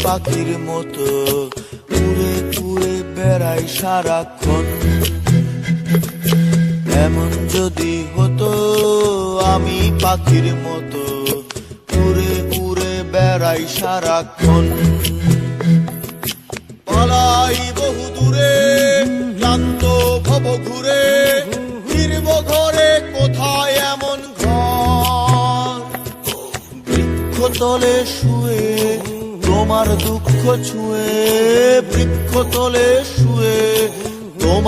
পাখির মতো উড়ে উড়ে বেড়াই সারাক্ষণ। এমন যদি হতো আমি পাখির মতো উড়ে উড়ে বেড়াই সারাক্ষণ। পালাই বহু দূরে ক্লান্ত ভব ঘুরে, ফিরব ঘরে কোথায় এমন ঘর। বৃক্ষতলে শুয়ে তোমার দুঃখ ছুঁয়ে, বৃক্ষতলে শুয়ে তোমার